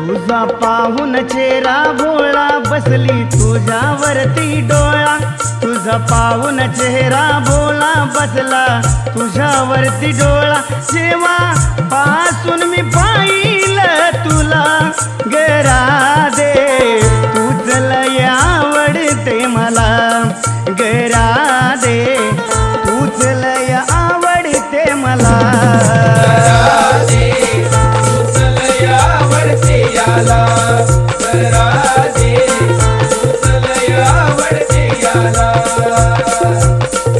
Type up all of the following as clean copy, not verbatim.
तुझा पाहून चेहरा भोळा बसली तुझ्यावरती डोळा. तुझा पाहून चेहरा भोळा बसला तुझ्यावरती डोळा. जेव्हा पासून मी पाहिलं तुला गरादे तुझ लय आवडते मला गरादे तुझ लय आवडते मला.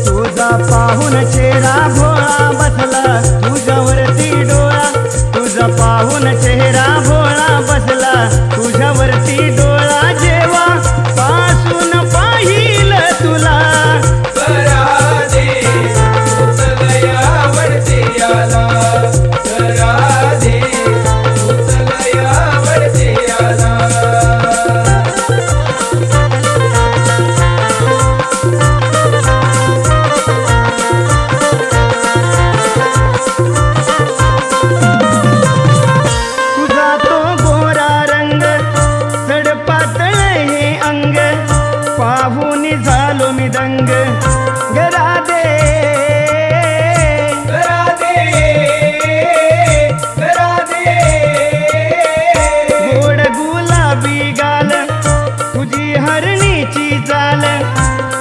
तुझा पाहून चेहरा भोळा बसला तुझ्यावरती डोळा. तुझा पाहून चेहरा भोळा बसला तुझ्यावरती डोळा. जेव्हा पासून पाहिलं तुला झालो मी दंग गरादे गरादे गरादे. गोड गुलाबी गाल तुझी हरणीची चाल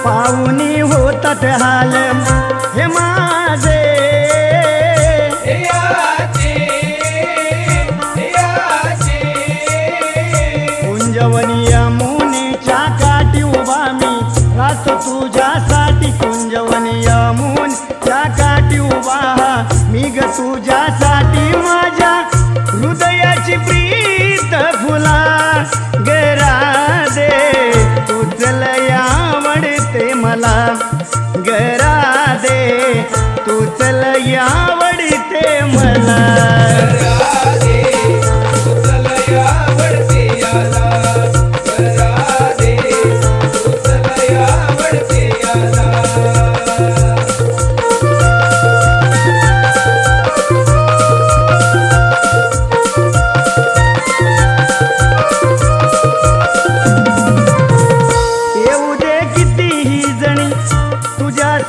पाहुणी होतात हाल हे माझे कुंजवनिया मुनीच्या काठी उभा मी राहतो तुझ्यासाठी. कुंजवनिया मुनीच्या काठी उभा मी ग तुझ्यासाठी. माझ्या हृदयाची प्रीत फुला गरादे तुझ लय आवडते मला गरादे तुझ लय आवडते मला.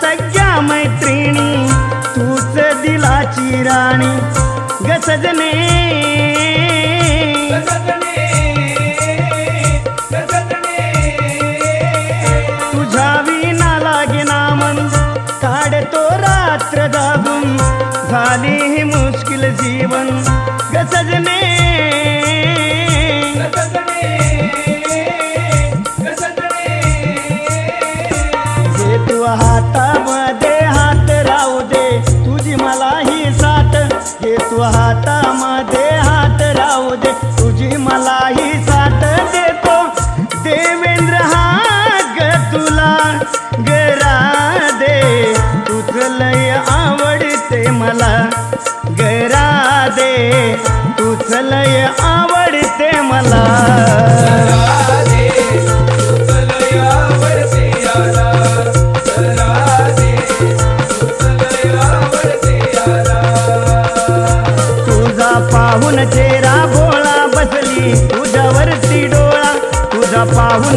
सगळ्या मैत्रिणी तूच दिलाची राणी ग सजने तुझ्या विना लागे ना मन काढतो रात्र दाबून झाली ही मुश्किल जीवन ग सजने. तू हातामध्ये हात राहू दे तुझी मला ही साथ. हे तू हातामध्ये हात राहू दे तुझी मला ही साथ. देतो देवेंद्र हा ग तुला गरादे तुझ लय आवडते मला गरादे तुझ लय आवडते मला. पाहून चेहरा भोळा बसली तुझ्यावरती डोळा. तुझा पाहून